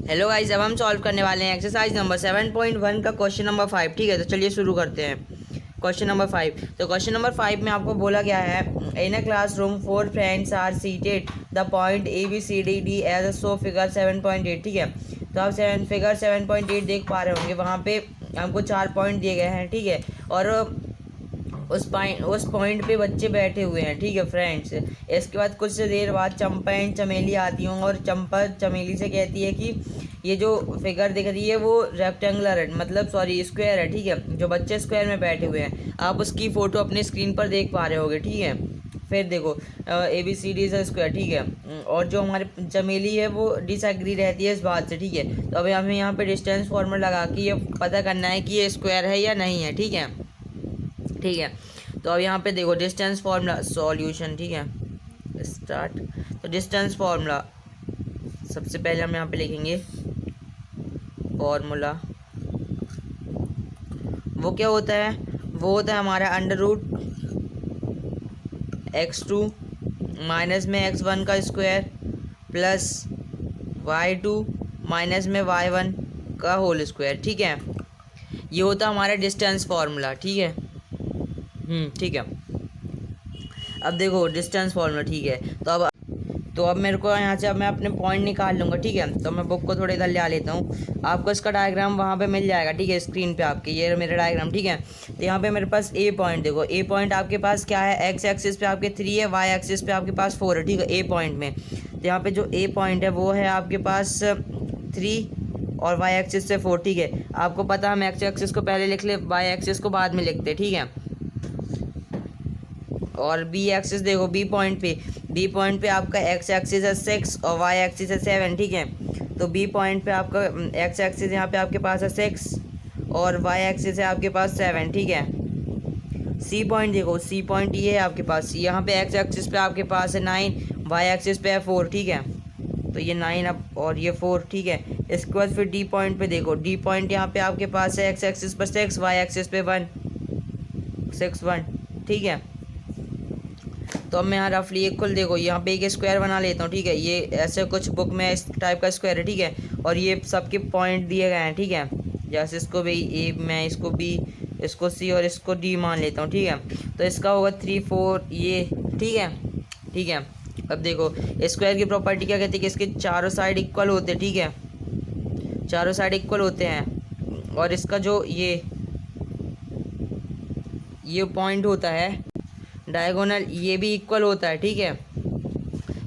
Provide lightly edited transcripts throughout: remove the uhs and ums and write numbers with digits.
Hello guys, अब हम solve करने वाले हैं एक्सरसाइज नंबर 7.1 का क्वेश्चन नंबर 5। ठीक है, तो चलिए शुरू करते हैं। Question number 5। तो क्वेश्चन नंबर 5 में आपको बोला गया है, in a classroom 4 friends are seated the point ABCDD as so figure 7.8। ठीक है, तो आप फिगर 7.8 देख पा रहे होंगे। वहाँ पे हमको 4 पॉइंट दिए गए हैं। ठीक है, और उस पॉइंट पे बच्चे बैठे हुए हैं। ठीक है फ्रेंड्स, इसके बाद कुछ देर बाद चंपा एंड चमेली आती होंगी और चंपा चमेली से कहती है कि ये जो फिगर दिख रही है वो रेक्टेंगुलर है, मतलब सॉरी स्क्वायर है। ठीक है, जो बच्चे स्क्वायर में बैठे हुए हैं, आप उसकी फ़ोटो अपने स्क्रीन पर देख पा रहे होगे। ठीक है, फिर देखो ABCD इज स्क्वायर। ठीक है, और जो हमारे चमेली है वो डिसएग्री रहती है इस बात से। ठीक है, तो अभी हमें यहाँ पे डिस्टेंस फॉर्मूला लगा के ये पता करना है कि ये स्क्वायर है या नहीं है। ठीक है, ठीक है, तो अब यहाँ पे देखो डिस्टेंस फार्मूला सॉल्यूशन। ठीक है, स्टार्ट। तो डिस्टेंस फार्मूला सबसे पहले हम यहाँ पे लिखेंगे फॉर्मूला। वो क्या होता है? वो होता है हमारा अंडर रूट x2 माइनस में x1 का स्क्वायर प्लस y2 माइनस में y1 का होल स्क्वायर। ठीक है, ये होता है हमारा डिस्टेंस फार्मूला। ठीक है, ठीक है। अब देखो डिस्टेंस फार्मूला। ठीक है, तो अब मेरे को यहाँ से अब मैं अपने पॉइंट निकाल लूँगा। ठीक है, तो मैं बुक को थोड़ा इधर ले आ लेता हूँ। आपको इसका डायग्राम वहाँ पे मिल जाएगा। ठीक है, स्क्रीन पे आपके ये मेरा डायग्राम। ठीक है, तो यहाँ पे मेरे पास ए पॉइंट देखो। ए पॉइंट आपके पास क्या है? एक्स एक्सिस पे आपके 3 है, वाई एक्सिस पे आपके पास 4 है। ठीक है, ए पॉइंट में तो यहाँ पे जो ए पॉइंट है वो है आपके पास 3 और वाई एक्सिस से 4। ठीक है, आपको पता हम एक्स एक्सिस को पहले लिख ले, वाई एक्सिस को बाद में लिखते। ठीक है, और बी एक्सिस देखो, बी पॉइंट पे आपका एक्स एक्सिस है 6 और वाई एक्सिस है 7। ठीक है, तो बी पॉइंट पे आपका एक्स एक्सिस यहाँ पे आपके पास है 6 और वाई एक्सिस है आपके पास 7। ठीक है, सी पॉइंट देखो, सी पॉइंट ये है आपके पास। यहाँ पे एक्स एक्सिस पे आपके पास है 9, वाई एक्सिस पे है 4। ठीक है, तो ये 9 अब और ये 4। ठीक है, इसके बाद फिर डी पॉइंट पे देखो। डी पॉइंट यहाँ पे आपके पास है एक्स एक्सिस पर 6, वाई एक्सिस पे 1। ठीक है, तो अब मैं यहाँ रफली इक्वल देखो यहाँ पे एक स्क्वायर बना लेता हूँ। ठीक है, ये ऐसे कुछ बुक में इस टाइप का स्क्वायर है। ठीक है, और ये सबके पॉइंट दिए गए हैं। ठीक है, जैसे इसको भी ए, मैं इसको बी, इसको सी और इसको डी मान लेता हूँ। ठीक है, तो इसका होगा 3 4 ये। ठीक है, ठीक है। अब देखो स्क्वायर की प्रॉपर्टी क्या कहती है कि इसके चारों साइड इक्वल होते हैं। ठीक है, चारों साइड इक्वल होते हैं, और इसका जो ये पॉइंट होता है डायगोनल, ये भी इक्वल होता है। ठीक है,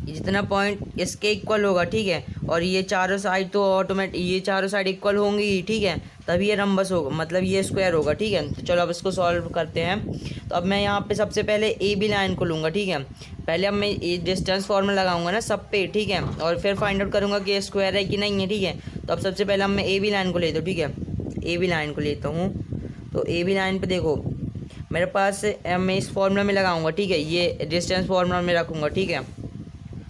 जितना पॉइंट इसके इक्वल होगा। ठीक है, और ये चारों साइड तो ये चारों साइड इक्वल होंगी। ठीक है, तभी ये रम्बस होगा, मतलब ये स्क्वायर होगा। ठीक है, तो चलो अब इसको सॉल्व करते हैं। तो अब मैं यहाँ पे सबसे पहले ए बी लाइन को लूँगा। ठीक है, पहले अब मैं डिस्टेंस फॉर्मूला लगाऊंगा ना सब पे। ठीक है, और फिर फाइंड आउट करूँगा कि ये स्क्वायर है कि नहीं है। ठीक है, तो अब सबसे पहले अब मैं ए बी लाइन को लेता हूँ। ठीक है, ए बी लाइन को लेता हूँ। तो ए बी लाइन पर देखो मेरे पास मैं इस फॉर्मूला में लगाऊंगा। ठीक है, ये डिस्टेंस फॉर्मूला में रखूँगा। ठीक है,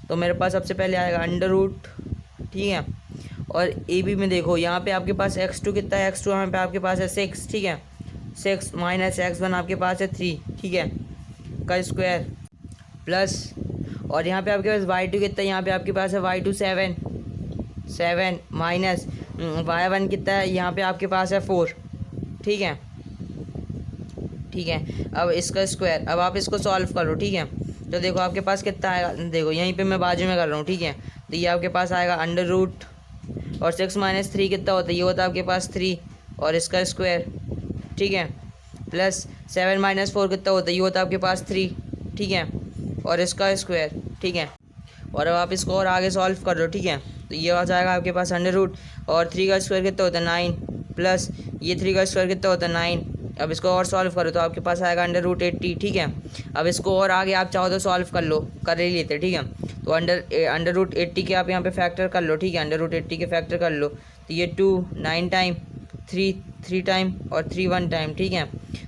तो मेरे पास सबसे पहले आएगा अंडर रूट। ठीक है, और ए बी में देखो यहाँ पे आपके पास x2 कितना है? x2 यहाँ पे आपके पास है 6। ठीक है, 6 माइनस x1 आपके पास है 3। ठीक है, का स्क्वायर प्लस, और यहाँ पे आपके पास y2 कितना है? यहाँ पे आपके पास है y2 7 माइनस y1 कितना है? यहाँ पे आपके पास है 4। ठीक है, ठीक है, अब इसका स्क्वायर। अब आप इसको सॉल्व करो। ठीक है, तो देखो आपके पास कितना आएगा, देखो यहीं पे मैं बाजू में कर रहा हूँ। ठीक है, तो ये आपके पास आएगा अंडर रूट, और 6 माइनस 3 कितना होता है? ये होता है आपके पास 3 और इसका स्क्वायर। ठीक है, प्लस 7 माइनस 4 कितना होता है? ये होता है आपके पास 3। ठीक है, और इसका स्क्वायर। ठीक है, और अब आप इसको और आगे सॉल्व कर लो। ठीक है, तो ये आ जाएगा आपके पास अंडर रूट, और 3 का स्क्वायर कितना होता है? 9 प्लस ये 3 का स्क्वायर कितना होता है? 9। अब इसको और सॉल्व करो तो आपके पास आएगा अंडर रूट 80। ठीक है, अब इसको और आगे आप चाहो तो सॉल्व कर लो, कर ही लेते। ठीक है, तो अंडर रूट 80 के आप यहाँ पे फैक्टर कर लो। ठीक है, अंडर रूट 80 के फैक्टर कर लो, तो ये 2 9 टाइम, 3 टाइम और 3 1 टाइम। ठीक है,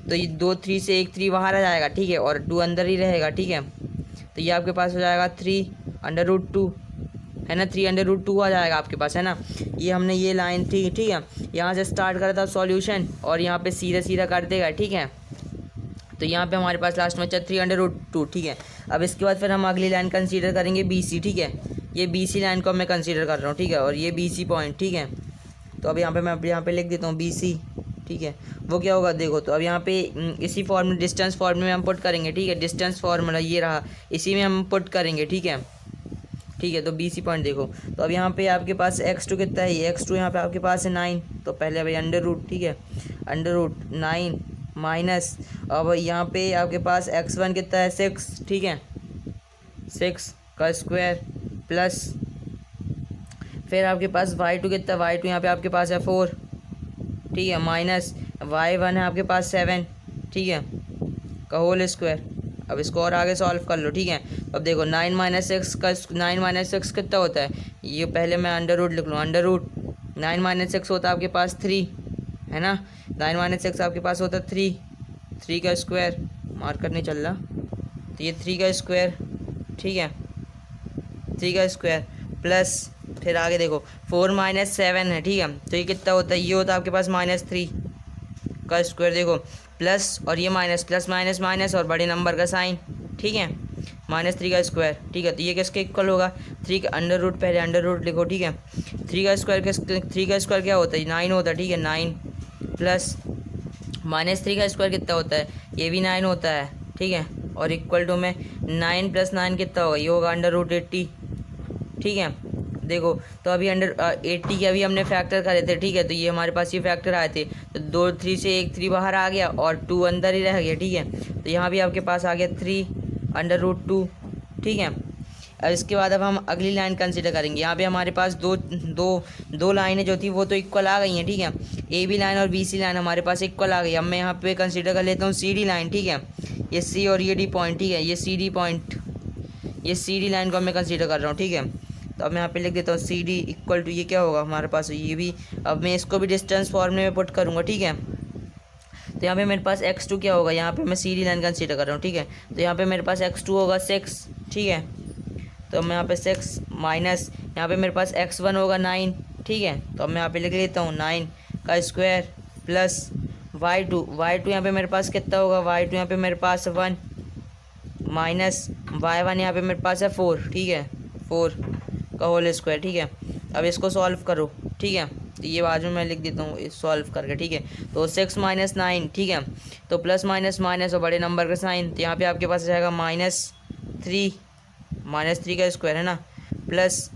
तो ये 2 3 से एक 3 बाहर आ जाएगा। ठीक है, और 2 अंदर ही रहेगा। ठीक है, तो ये आपके पास हो जाएगा 3 अंडर रूट 2 है ना, 3 अंडर रूट 2 आ जाएगा आपके पास, है ना। ये हमने ये लाइन थी। ठीक है, यहाँ से स्टार्ट करा था सॉल्यूशन, और यहाँ पे सीधा सीधा कर देगा। ठीक है, तो यहाँ पे हमारे पास लास्ट में 3 अंडर रूट 2। ठीक है, अब इसके बाद फिर हम अगली लाइन कंसीडर करेंगे BC। ठीक है, ये BC लाइन को मैं कंसीडर कर रहा हूँ, ठीक है, और ये BC पॉइंट, ठीक है। तो अब यहाँ पे मैं यहाँ पे लिख देता हूँ BC, ठीक है। वो क्या होगा देखो, तो अब यहाँ पे इसी फॉर्मूले डिस्टेंस फॉर्मूले में हम पुट करेंगे, ठीक है। डिस्टेंस फार्मूला ये रहा, इसी में हम पुट करेंगे, ठीक है, ठीक है। तो BC पॉइंट देखो, तो अब यहाँ पे आपके पास x2 कितना है, ये x2 यहाँ पे आपके पास है 9, तो पहले भाई अंडर रूट, ठीक है, अंडर रूट 9 माइनस, अब यहाँ पे आपके पास x1 कितना है 6, ठीक है, 6 का स्क्वायर प्लस फिर आपके पास y2 कितना, y2 यहाँ पे आपके पास है 4, ठीक है, माइनस y1 है आपके पास 7, ठीक है, का होल स्क्वायर। अब इसको और आगे सॉल्व कर लो, ठीक है। अब देखो 9 माइनस 6 कितना होता है, ये पहले मैं अंडर रूट लिख लूँ, अंडर रूट 9 माइनस 6 होता है आपके पास 3, है ना। 9 माइनस 6 आपके पास होता है 3 का स्क्वायर, मार्कर नहीं चल रहा, तो ये 3 का स्क्वायर, ठीक है, 3 का स्क्वायर प्लस फिर आगे देखो 4 माइनस 7 है, ठीक है, तो ये कितना होता है, ये होता है आपके पास -3 का स्क्वायर, देखो प्लस और ये माइनस, प्लस माइनस माइनस और बड़े नंबर का साइन, ठीक है, -3 का स्क्वायर, ठीक है। तो ये किसके इक्वल होगा, 3 का अंडर रूट, पहले अंडर रूट लिखो, ठीक है। 3 का स्क्वायर क्या होता है, 9 होता है, ठीक है, 9 प्लस -3 का स्क्वायर कितना होता है, ये भी 9 होता है, ठीक है, और इक्वल टू में 9 प्लस 9 कितना होगा, ये होगा अंडर रूट 80, ठीक है। देखो तो अभी अंडर 80 के अभी हमने फैक्टर करे थे, ठीक है, तो ये हमारे पास ये फैक्टर आए थे, तो 2 3 से एक 3 बाहर आ गया और 2 अंदर ही रह गया, ठीक है। तो यहाँ भी आपके पास आ गया 3 अंडर रूट 2, ठीक है। अब इसके बाद अब हम अगली लाइन कंसीडर करेंगे। यहाँ पे हमारे पास दो लाइनें जो थी वो तो इक्वल आ गई हैं, ठीक है। AB लाइन और BC लाइन हमारे पास इक्वल आ गई। अब मैं यहाँ पे कंसीडर कर लेता हूँ CD लाइन, ठीक है, ये C और ये D पॉइंट, ठीक है, ये CD पॉइंट, ये CD लाइन को मैं कंसीडर कर रहा हूँ, ठीक है। तो अब मैं यहाँ पे लिख देता हूँ CD इक्वल टू, ये क्या होगा हमारे पास, ये भी, अब मैं इसको भी डिस्टेंस फॉर्मूले में पुट करूँगा, ठीक है। तो यहाँ पे मेरे पास x2 क्या होगा, यहाँ पे मैं CD लाइन कंसीडर कर रहा हूँ, ठीक है। तो यहाँ पे मेरे पास x2 होगा 6, ठीक है। तो मैं यहाँ पे 6 माइनस यहाँ पे मेरे पास x1 होगा 9, ठीक है। तो अब मैं यहाँ पे लिख लेता हूँ 9 का स्क्वायर प्लस y2 यहाँ पे मेरे पास कितना होगा, y2 यहाँ पे मेरे पास 1 माइनस y1 यहाँ पे मेरे पास है 4, ठीक है, 4 का होल स्क्वायर, ठीक है। अब इसको सॉल्व करो, ठीक है, तो ये बाद में मैं लिख देता हूँ सॉल्व करके, ठीक है। तो 6 माइनस 9, ठीक है, तो प्लस माइनस माइनस और बड़े नंबर का साइन, तो यहाँ पे आपके पास जाएगा -3 का स्क्वायर, है ना, प्लस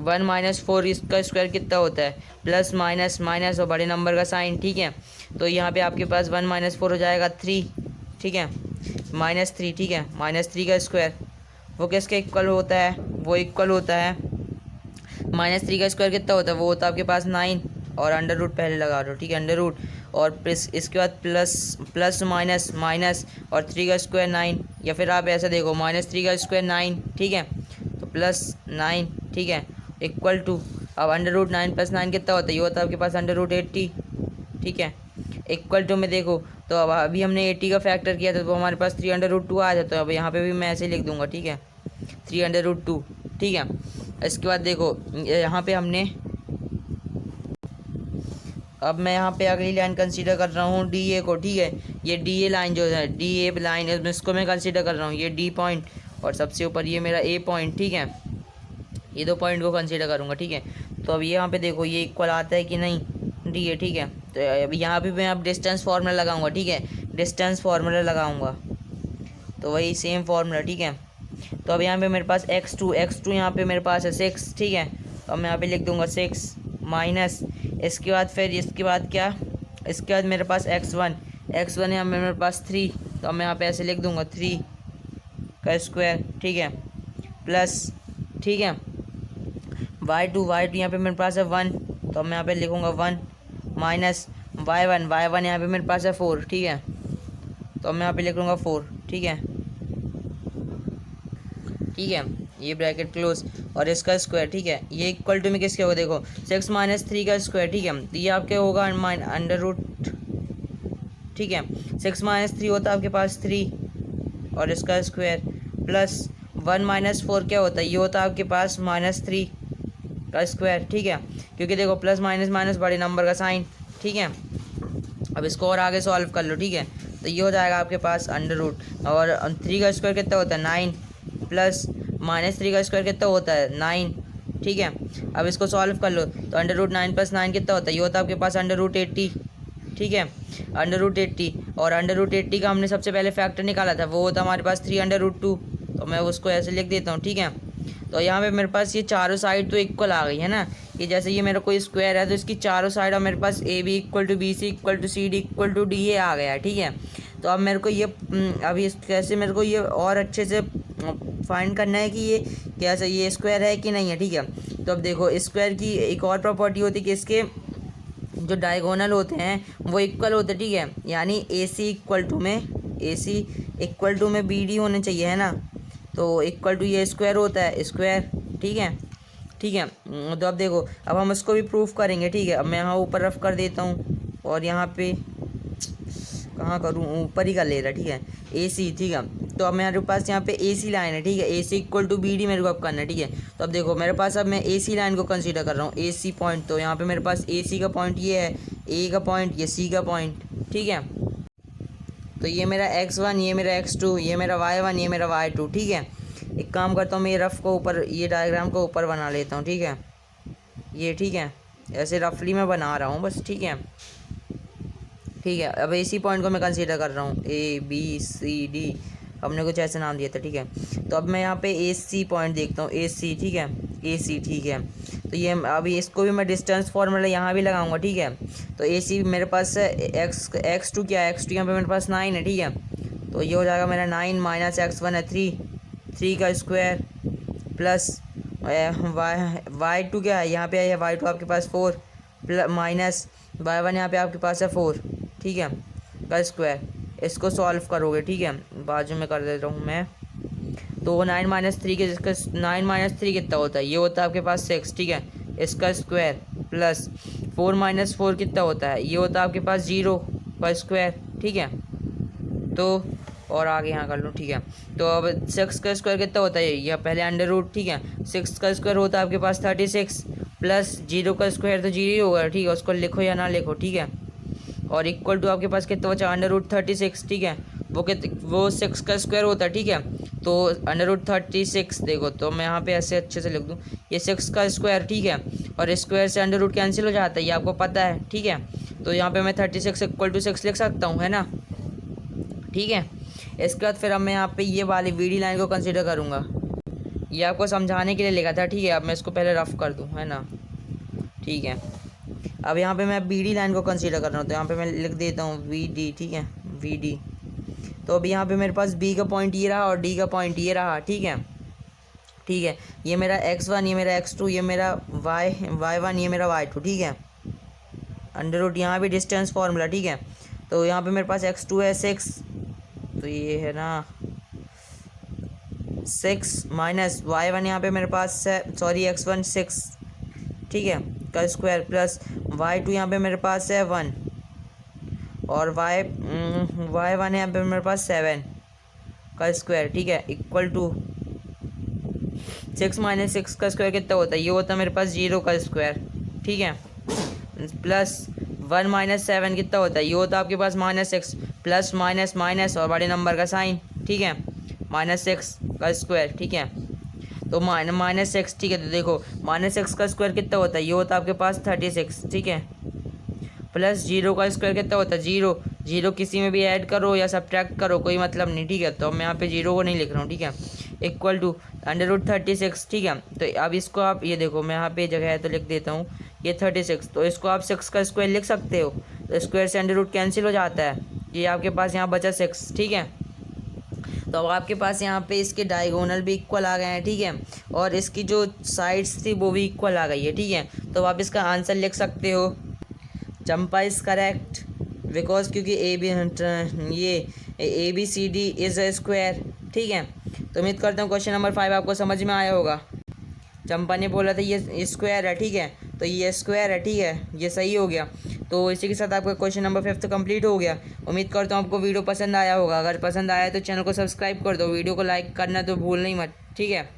1 माइनस 4 इसका स्क्वायर कितना होता है, प्लस माइनस माइनस और बड़े नंबर का साइन, ठीक है। तो यहाँ पे आपके पास 1 माइनस 4 हो जाएगा 3, ठीक है, -3, ठीक है, -3 का स्क्वायर वो किसके इक्वल होता है, वो इक्वल होता है -3 का स्क्वायर कितना होता है, वो होता है आपके पास 9 और अंडर रूट पहले लगा दो, ठीक है, अंडर रूट और प्लस इसके बाद प्लस माइनस माइनस और 3 का स्क्वायर 9, या फिर आप ऐसा देखो -3 का स्क्वायर 9, ठीक है, तो प्लस 9, ठीक है, इक्वल टू, अब अंडर रूट 9 प्लस 9 कितना होता है, ये होता है आपके पास अंडर रूट 80, ठीक है, इक्वल टू में देखो, तो अब अभी हमने 80 का फैक्टर किया था तो हमारे पास 3 अंडर रूट 2 आ जाता है। अब यहाँ पे भी मैं ऐसे लिख दूंगा, ठीक है, 3 अंडर रूट 2, ठीक है। इसके बाद देखो यहाँ पे हमने, अब मैं यहाँ पे अगली लाइन कंसीडर कर रहा हूँ DA को, ठीक है, ये DA लाइन जो है, DA लाइन इसको मैं कंसीडर कर रहा हूँ, ये D पॉइंट और सबसे ऊपर ये मेरा A पॉइंट, ठीक है, ये 2 पॉइंट को कंसीडर करूँगा, ठीक है। तो अब यहाँ पे देखो ये इक्वल आता है कि नहीं, DA, ठीक है। तो अब यहाँ पे मैं अब डिस्टेंस फार्मूला लगाऊंगा, ठीक है, डिस्टेंस फार्मूला लगाऊंगा, तो वही सेम फार्मूला, ठीक है। तो अब यहाँ पे मेरे पास x2 यहाँ पे मेरे पास है 6, ठीक है। तो अब मैं यहाँ पे लिख दूंगा 6 माइनस, इसके बाद फिर इसके बाद क्या, इसके बाद मेरे पास x1 यहाँ पे मेरे पास 3, तो अब मैं यहाँ पे ऐसे लिख दूंगा 3 का स्क्वायर, ठीक है, प्लस, ठीक है, y2 यहाँ पे मेरे पास है 1, तो अब मैं यहाँ पे लिखूँगा 1 माइनस y1 यहाँ पे मेरे पास है 4, ठीक है, तो अब मैं यहाँ पे लिख लूँगा 4, ठीक है, ठीक है, ये ब्रैकेट क्लोज और इसका स्क्वायर, ठीक है, ये इक्वल टू में किसके होगा, देखो 6 माइनस 3 का स्क्वायर, ठीक है, तो ये आपके होगा अंडर रूट, ठीक है, 6 माइनस 3 होता है आपके पास 3 और इसका स्क्वायर प्लस 1 माइनस 4 क्या होता है, ये होता है आपके पास -3 का स्क्वायर, ठीक है, क्योंकि देखो प्लस माइनस माइनस बड़े नंबर का साइन, ठीक है। अब इसको और आगे सॉल्व कर लो, ठीक है, तो ये हो जाएगा आपके पास अंडर रूट और 3 का स्क्वायर कितना होता है 9 प्लस -3 का स्क्वायर कितना होता है 9, ठीक है। अब इसको सॉल्व कर लो तो √9 + 9 कितना होता है, ये होता है आपके पास √80, ठीक है। √80 और √80 का हमने सबसे पहले फैक्टर निकाला था, वो होता हमारे पास 3√2, तो मैं उसको ऐसे लिख देता हूँ, ठीक है। तो यहाँ पे मेरे पास ये चारों साइड तो इक्वल आ गई है ना, कि जैसे ये मेरा कोई स्क्वायर है तो इसकी चारों साइड और मेरे पास AB = BC = CD = D ये आ गया है, ठीक है। तो अब मेरे को ये अभी कैसे मेरे को ये और अच्छे से फाइंड करना है कि ये कैसे ये स्क्वायर है कि नहीं है, ठीक है। तो अब देखो स्क्वायर की एक और प्रॉपर्टी होती है कि इसके जो डायगोनल होते हैं वो इक्वल होते हैं, ठीक है। यानी AC इक्वल टू में BD होने चाहिए, है ना। तो इक्वल टू ये स्क्वायर होता है स्क्वायर, ठीक है, ठीक है। तो अब देखो अब हम इसको भी प्रूफ करेंगे, ठीक है। अब मैं यहाँ ऊपर रफ कर देता हूँ और यहाँ पे कहाँ करूँ, ऊपर ही कर ले रहा, ठीक है। AC, ठीक है। तो अब मेरे पास यहाँ पे AC लाइन है, ठीक है। AC = BD मेरे को अब करना है, ठीक है। तो अब देखो मेरे पास अब मैं AC लाइन को कंसीडर कर रहा हूँ, AC पॉइंट। तो यहाँ पे मेरे पास AC का पॉइंट ये है, A का पॉइंट, ये C का पॉइंट, ठीक है। तो ये मेरा x1, ये मेरा x2, ये मेरा y1, ये मेरा y2, ठीक है। एक काम करता हूँ मैं ये रफ को ऊपर, ये डायग्राम को ऊपर बना लेता हूँ, ठीक है। ये ठीक है, ऐसे रफली मैं बना रहा हूँ बस, ठीक है, ठीक है। अब AC पॉइंट को मैं कंसीडर कर रहा हूँ, ABCD, हमने कुछ ऐसे नाम दिया था, ठीक है। तो अब मैं यहाँ पे AC पॉइंट देखता हूँ, AC, ठीक है, AC, ठीक है। तो ये अभी इसको भी मैं डिस्टेंस फार्मूला यहाँ भी लगाऊंगा, ठीक है। तो AC मेरे पास x2 क्या है, x2 यहाँ पे मेरे पास 9 है, ठीक है। तो ये हो जाएगा मेरा 9 - x1 है 3 का स्क्वायर प्लस y2 क्या है, यहाँ पे है y2 आपके पास 4 प्लस माइनस y1 यहाँ पे आपके पास है 4, ठीक है, का स्क्वायर। इसको सॉल्व करोगे, ठीक है, बाजू में कर देता हूँ मैं। तो 9 - 3 के 9 - 3 कितना होता है, ये होता है आपके पास 6, ठीक है, इसका स्क्वायर प्लस 4 - 4 कितना होता है, ये होता है आपके पास 0 का स्क्वायर, ठीक है। तो और आगे यहाँ कर लूँ, ठीक है। तो अब 6 का स्क्वायर कितना होता है, यह पहले √, ठीक है। 6 का स्क्वायर होता है आपके पास 36 प्लस 0 का स्क्वायर तो 0 ही होगा, ठीक है, उसको लिखो या ना लिखो, ठीक है। और इक्वल टू आपके पास कितना बचा √36, ठीक है। वो 6 का स्क्वायर होता है, ठीक है। तो √36 देखो, तो मैं यहाँ पे ऐसे अच्छे से लिख दूँ, ये 6 का स्क्वायर, ठीक है। और स्क्वायर से √ कैंसिल हो जाता है, ये आपको पता है, ठीक है। तो यहाँ पे मैं 36 = 6 लिख सकता हूँ, है ना, ठीक है। इसके बाद फिर अब मैं यहाँ पे ये वाली BD लाइन को कंसीडर करूँगा, ये आपको समझाने के लिए लिखा था, ठीक है। अब मैं इसको पहले रफ कर दूँ, है ना, ठीक है। अब यहाँ पे मैं BD लाइन को कंसीडर कर रहा हूँ, तो यहाँ पे मैं लिख देता हूँ VD, ठीक है, VD। तो अभी यहाँ पे मेरे पास B का पॉइंट ये रहा और D का पॉइंट ये रहा, ठीक है, ठीक है। ये मेरा x1, ये मेरा x2, ये मेरा y1, ये मेरा y2, ठीक है। √ यहाँ भी डिस्टेंस फार्मूला, ठीक है। तो यहाँ पे मेरे पास x2 है 6, तो ये है ना 6 माइनस y1 यहाँ पे मेरे पास है, सॉरी x1 6, ठीक है, का स्क्वायर प्लस y2 यहाँ पे मेरे पास है 1 और y1 यहाँ पे मेरे पास 7 का स्क्वायर, ठीक है, इक्वल टू 6 - 6 का स्क्वायर कितना होता है, ये होता है मेरे पास 0 का स्क्वायर, ठीक है, प्लस 1 - 7 कितना होता है, ये होता है आपके पास -6 प्लस माइनस माइनस और बड़े नंबर का साइन, ठीक है, -6 का स्क्वायर, ठीक है। तो -6, ठीक है। तो देखो -6 का स्क्वायर कितना होता है, ये होता है आपके पास 36, ठीक है, प्लस 0 का स्क्वायर कितना होता है 0 किसी में भी ऐड करो या सब्ट्रैक्ट करो कोई मतलब नहीं, ठीक है। तो मैं यहाँ पे 0 को नहीं लिख रहा हूँ, ठीक है, इक्वल टू √36, ठीक है। तो अब इसको आप ये देखो, मैं यहाँ पे जगह है तो लिख देता हूँ ये 36, तो इसको आप 6 का स्क्वायर लिख सकते हो, तो स्क्वायर से √ कैंसिल हो जाता है, ये आपके पास यहाँ बचा 6, ठीक है। तो अब आपके पास यहाँ पे इसके डायगोनल भी इक्वल आ गए हैं, ठीक है, और इसकी जो साइड्स थी वो भी इक्वल आ गई है, ठीक है। तो आप इसका आंसर लिख सकते हो, चंपा इज़ करेक्ट बिकॉज क्योंकि ABCD इज़ अ स्क्वायर, ठीक है। तो उम्मीद करता हूँ क्वेश्चन नंबर 5 आपको समझ में आया होगा। चंपा ने बोला था ये स्क्वायर है, ठीक है, तो ये स्क्वायर है, ठीक है, ये सही हो गया। तो इसी के साथ आपका क्वेश्चन नंबर 5 कंप्लीट हो गया। उम्मीद करता हूँ आपको वीडियो पसंद आया होगा, अगर पसंद आया तो चैनल को सब्सक्राइब कर दो, वीडियो को लाइक करना तो भूल नहीं मत, ठीक है।